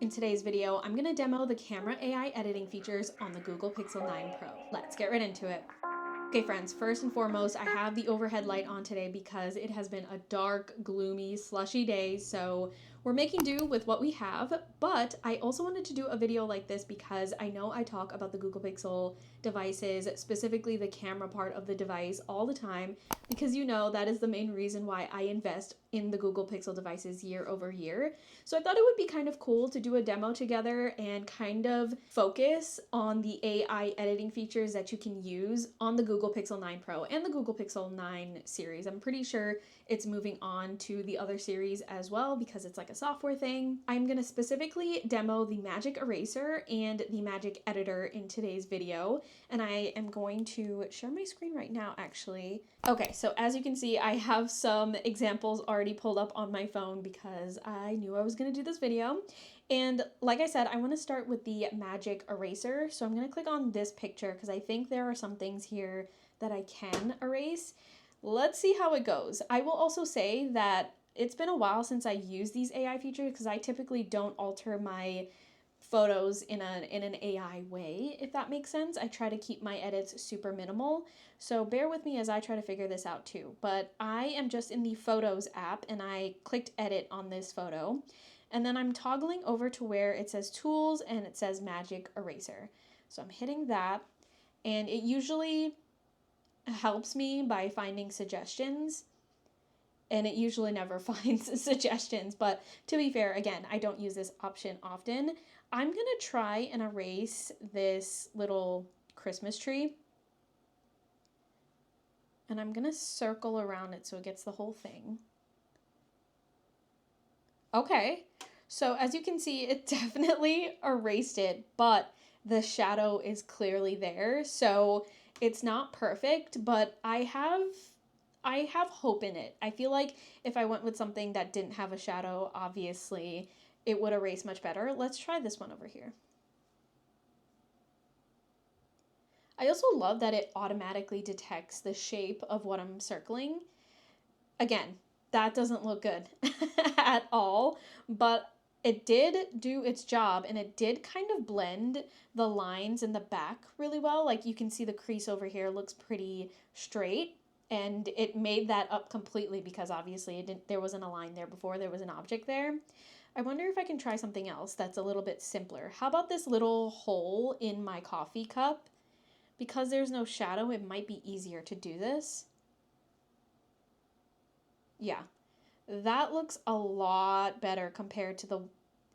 In today's video, I'm going to demo the camera AI editing features on the Google Pixel 9 Pro. Let's get right into it. Okay friends, first and foremost, I have the overhead light on today because it has been a dark, gloomy, slushy day, so we're making do with what we have, but I also wanted to do a video like this because I know I talk about the Google Pixel devices, specifically the camera part of the device, all the time, because you know that is the main reason why I invest in the Google Pixel devices year over year. So I thought it would be kind of cool to do a demo together and kind of focus on the AI editing features that you can use on the Google Pixel 9 Pro and the Google Pixel 9 series. I'm pretty sure it's moving on to the other series as well because it's like a software thing. I'm going to specifically demo the Magic Eraser and the Magic Editor in today's video, and I am going to share my screen right now actually. Okay, so as you can see, I have some examples already pulled up on my phone because I knew I was going to do this video. And like I said, I want to start with the Magic Eraser. So I'm going to click on this picture because I think there are some things here that I can erase. Let's see how it goes. I will also say that it's been a while since I used these AI features because I typically don't alter my photos in an AI way, if that makes sense. I try to keep my edits super minimal, so bear with me as I try to figure this out too. But I am just in the Photos app and I clicked edit on this photo, and then I'm toggling over to where it says Tools and it says Magic Eraser. So I'm hitting that, and it usually helps me by finding suggestions, and it usually never finds suggestions, but to be fair, again, I don't use this option often. I'm gonna try and erase this little Christmas tree, and I'm gonna circle around it so it gets the whole thing. Okay, so as you can see, it definitely erased it, but the shadow is clearly there, so it's not perfect, but I have hope in it. I feel like if I went with something that didn't have a shadow, obviously it would erase much better. Let's try this one over here. I also love that it automatically detects the shape of what I'm circling. Again, that doesn't look good at all, but it did do its job, and it did kind of blend the lines in the back really well. Like you can see the crease over here looks pretty straight, and it made that up completely because obviously there wasn't a line there before, there was an object there. I wonder if I can try something else that's a little bit simpler. How about this little hole in my coffee cup? Because there's no shadow, it might be easier to do this. Yeah, that looks a lot better compared to the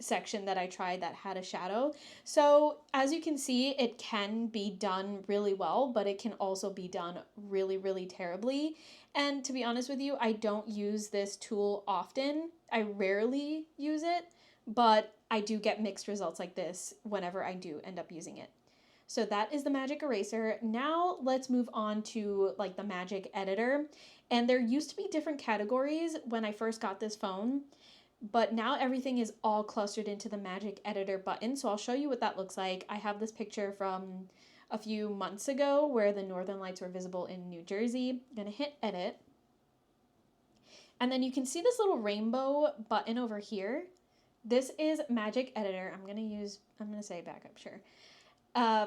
section that I tried that had a shadow. So as you can see, it can be done really well, but it can also be done really, really terribly. And to be honest with you, I don't use this tool often. I rarely use it, but I do get mixed results like this whenever I do end up using it. So that is the Magic Eraser. Now let's move on to like the Magic Editor. And there used to be different categories when I first got this phone, but now everything is all clustered into the Magic Editor button. So I'll show you what that looks like. I have this picture from a few months ago where the northern lights were visible in New Jersey. I'm gonna hit edit. And then you can see this little rainbow button over here. This is Magic Editor. I'm gonna say backup, sure.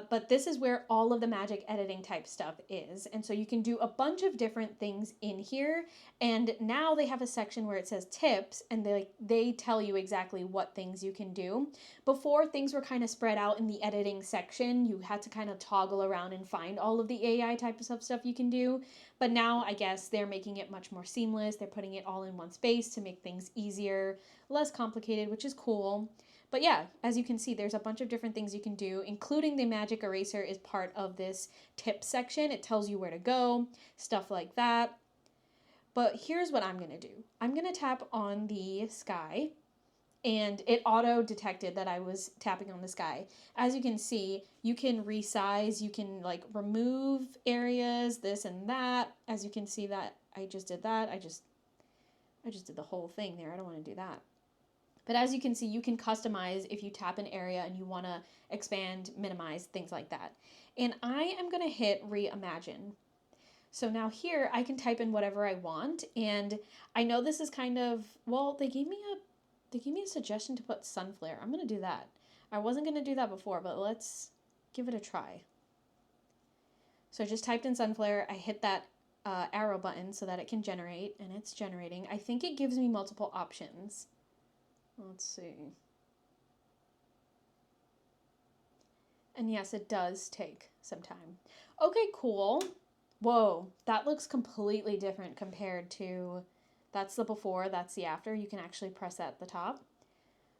But this is where all of the magic editing type stuff is. And so you can do a bunch of different things in here. And now they have a section where it says tips, and they tell you exactly what things you can do. Before, things were kind of spread out in the editing section. You had to kind of toggle around and find all of the AI type of stuff you can do. But now I guess they're making it much more seamless. They're putting it all in one space to make things easier, less complicated, which is cool. But yeah, as you can see, there's a bunch of different things you can do, including the Magic Eraser is part of this tip section. It tells you where to go, stuff like that. But here's what I'm going to do. I'm going to tap on the sky, and it auto detected that I was tapping on the sky. As you can see, you can resize, you can like remove areas, this and that. As you can see that I just did that. I just did the whole thing there. I don't want to do that. But as you can see, you can customize if you tap an area and you want to expand, minimize, things like that. And I am going to hit reimagine. So now here I can type in whatever I want. And I know this is kind of, well, they gave me They gave me a suggestion to put sun flare. I'm going to do that. I wasn't going to do that before, but let's give it a try. So I just typed in sun flare. I hit that arrow button so that it can generate, and it's generating. I think it gives me multiple options. Let's see. And yes, it does take some time. Okay, cool. Whoa, that looks completely different compared to, that's the before, that's the after. You can actually press that at the top.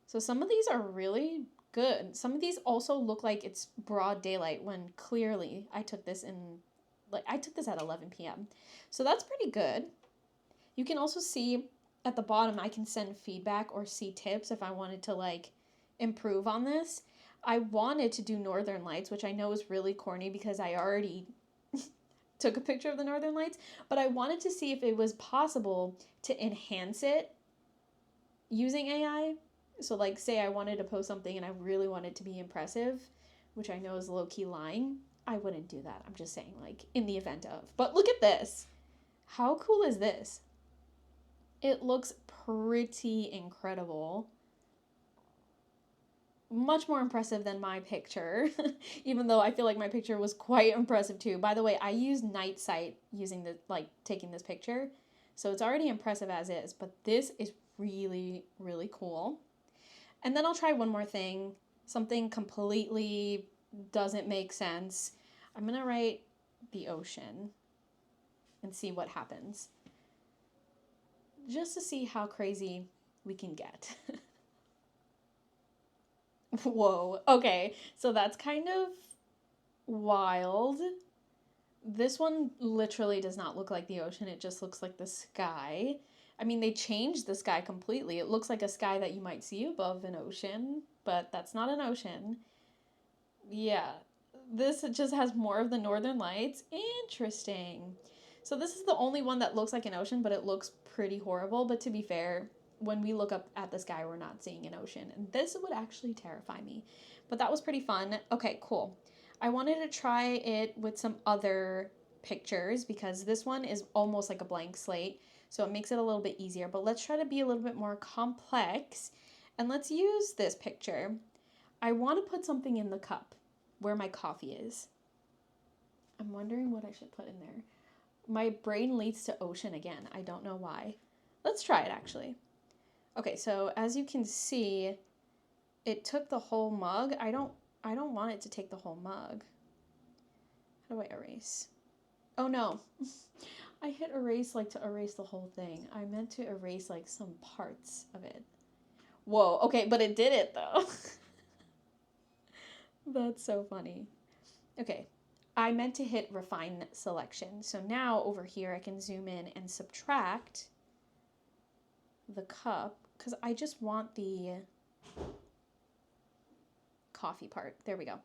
So some of these are really good. Some of these also look like it's broad daylight when clearly I took this at 11 p.m. So that's pretty good. You can also see at the bottom, I can send feedback or see tips if I wanted to like improve on this. I wanted to do Northern Lights, which I know is really corny because I already took a picture of the Northern Lights, but I wanted to see if it was possible to enhance it using AI. So like say I wanted to post something and I really wanted to be impressive, which I know is low-key lying, I wouldn't do that. I'm just saying like in the event of. But look at this. How cool is this? It looks pretty incredible. Much more impressive than my picture, even though I feel like my picture was quite impressive too. By the way, I used night sight using taking this picture, so it's already impressive as is, but this is really, really cool. And then I'll try one more thing, something completely doesn't make sense. I'm gonna write the ocean and see what happens, just to see how crazy we can get. Whoa, okay, so that's kind of wild. This one literally does not look like the ocean, it just looks like the sky. I mean, they changed the sky completely. It looks like a sky that you might see above an ocean, but that's not an ocean. Yeah, this just has more of the Northern Lights. Interesting. So this is the only one that looks like an ocean, but it looks pretty horrible. But to be fair, when we look up at the sky, we're not seeing an ocean. And this would actually terrify me. But that was pretty fun. Okay, cool. I wanted to try it with some other pictures because this one is almost like a blank slate. So it makes it a little bit easier. But let's try to be a little bit more complex. And let's use this picture. I want to put something in the cup where my coffee is. I'm wondering what I should put in there. My brain leads to ocean again. I don't know why. Let's try it actually. Okay, so as you can see, it took the whole mug. I don't want it to take the whole mug. How do I erase? Oh no. I hit erase like to erase the whole thing. I meant to erase like some parts of it. Whoa, okay, but it did it though. That's so funny. Okay, I meant to hit refine selection. So now over here I can zoom in and subtract the cup because I just want the coffee part. There we go.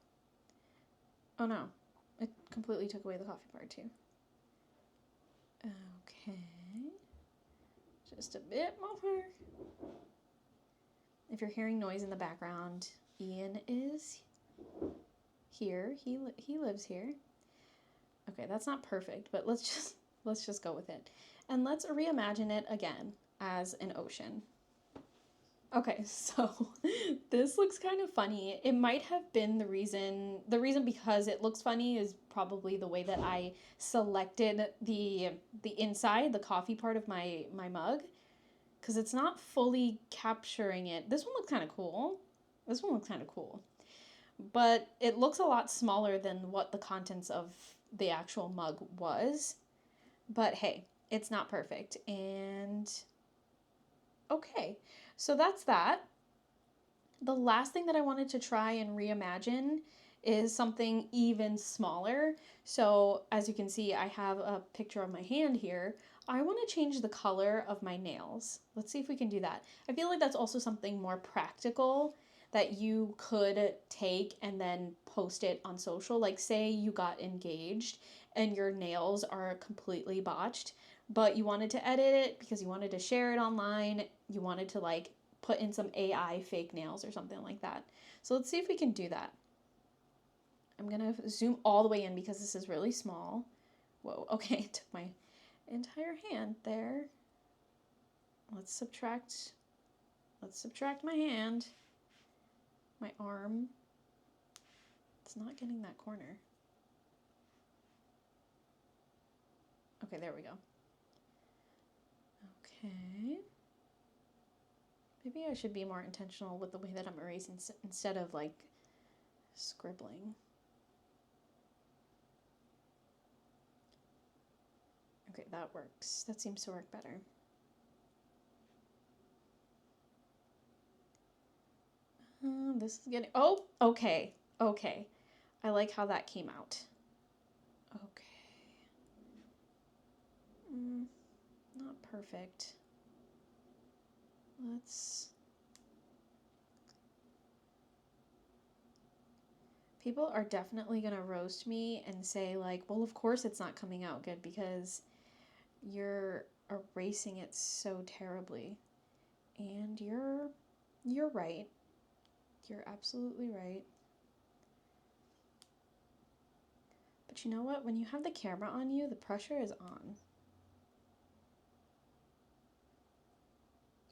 Oh no, it completely took away the coffee part too. Okay, just a bit more. If you're hearing noise in the background, Ian is here. He lives here. Okay, that's not perfect, but let's just go with it. And let's reimagine it again as an ocean. Okay, so this looks kind of funny. It might have been the reason because it looks funny is probably the way that I selected the inside, the coffee part of my mug, because it's not fully capturing it. This one looks kind of cool. This one looks kind of cool. But it looks a lot smaller than what the contents of the actual mug was. But hey, it's not perfect. And okay, so that's that. The last thing that I wanted to try and reimagine is something even smaller. So as you can see, I have a picture of my hand here. I want to change the color of my nails. Let's see if we can do that. I feel like that's also something more practical that you could take and then post it on social. Like say you got engaged and your nails are completely botched, but you wanted to edit it because you wanted to share it online. You wanted to like put in some AI fake nails or something like that. So let's see if we can do that. I'm gonna zoom all the way in because this is really small. Whoa, okay, it took my entire hand there. Let's subtract Let's subtract my hand. My arm. It's not getting that corner. Okay, there we go. Okay. Maybe I should be more intentional with the way that I'm erasing instead of like scribbling. Okay, that works. That seems to work better. This is getting... Oh, okay. Okay. I like how that came out. Okay. Not perfect. Let's... People are definitely going to roast me and say like, well, of course it's not coming out good because you're erasing it so terribly. And you're right. You're absolutely right. But you know what? When you have the camera on you, the pressure is on.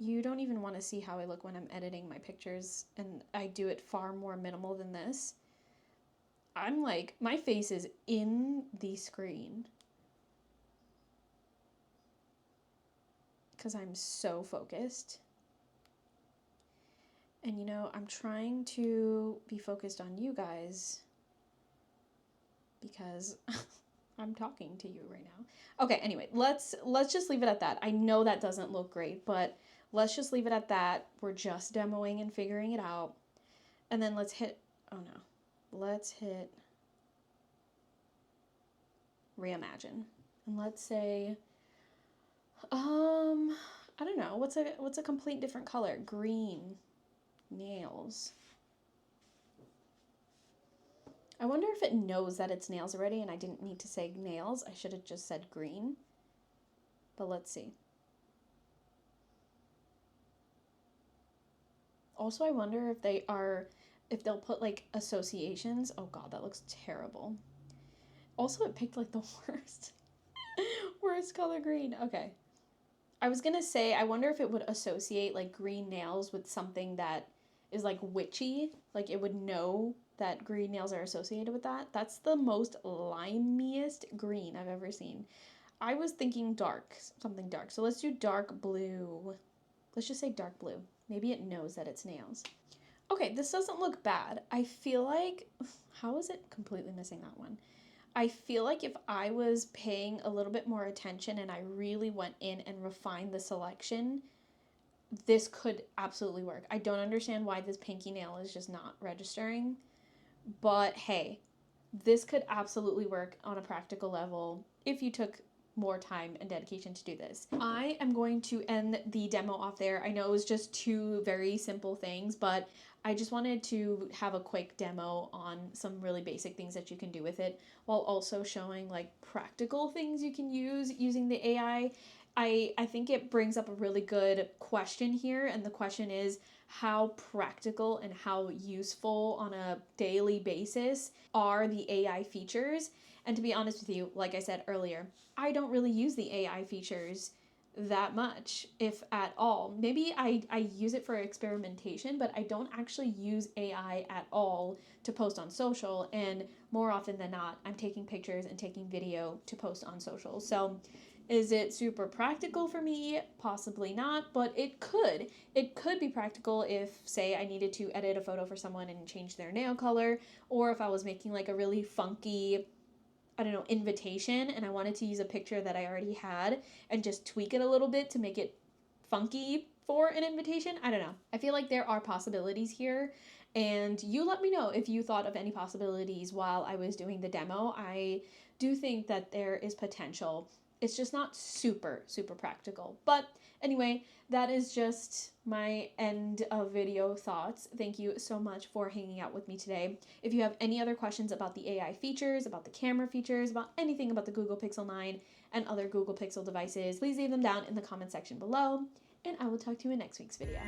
You don't even want to see how I look when I'm editing my pictures, and I do it far more minimal than this. I'm like, my face is in the screen because I'm so focused. And you know, I'm trying to be focused on you guys because I'm talking to you right now. Okay, anyway, let's just leave it at that. I know that doesn't look great, but let's just leave it at that. We're just demoing and figuring it out. And then let's hit, oh no, let's hit reimagine. And let's say, I don't know, what's a complete different color? Green. Nails. I wonder if it knows that it's nails already and I didn't need to say nails. I should have just said green. But let's see. Also, I wonder if they'll put like associations. Oh god, that looks terrible. Also, it picked like the worst color green. Okay. I was gonna say, I wonder if it would associate like green nails with something that is like witchy. Like it would know that green nails are associated with that. That's the most limiest green I've ever seen. I was thinking dark, something dark. So let's do dark blue. Let's just say dark blue. Maybe it knows that it's nails. Okay, this doesn't look bad. I feel like, how is it completely missing that one? I feel like if I was paying a little bit more attention and I really went in and refined the selection, this could absolutely work. I don't understand why this pinky nail is just not registering, but hey, this could absolutely work on a practical level if you took more time and dedication to do this. I am going to end the demo off there. I know it was just two very simple things, but I just wanted to have a quick demo on some really basic things that you can do with it while also showing like practical things you can use using the AI. I think it brings up a really good question here, and the question is how practical and how useful on a daily basis are the AI features. And to be honest with you, like I said earlier, I don't really use the AI features that much, if at all. Maybe I use it for experimentation, but I don't actually use AI at all to post on social, and more often than not, I'm taking pictures and taking video to post on social. So is it super practical for me? Possibly not, but it could. It could be practical if, say, I needed to edit a photo for someone and change their nail color, or if I was making like a really funky, I don't know, invitation and I wanted to use a picture that I already had and just tweak it a little bit to make it funky for an invitation. I don't know. I feel like there are possibilities here, and you let me know if you thought of any possibilities while I was doing the demo. I do think that there is potential. It's just not super practical. But anyway, that is just my end of video thoughts. Thank you so much for hanging out with me today. If you have any other questions about the AI features, about the camera features, about anything about the Google Pixel 9 and other Google Pixel devices, please leave them down in the comment section below, and I will talk to you in next week's video.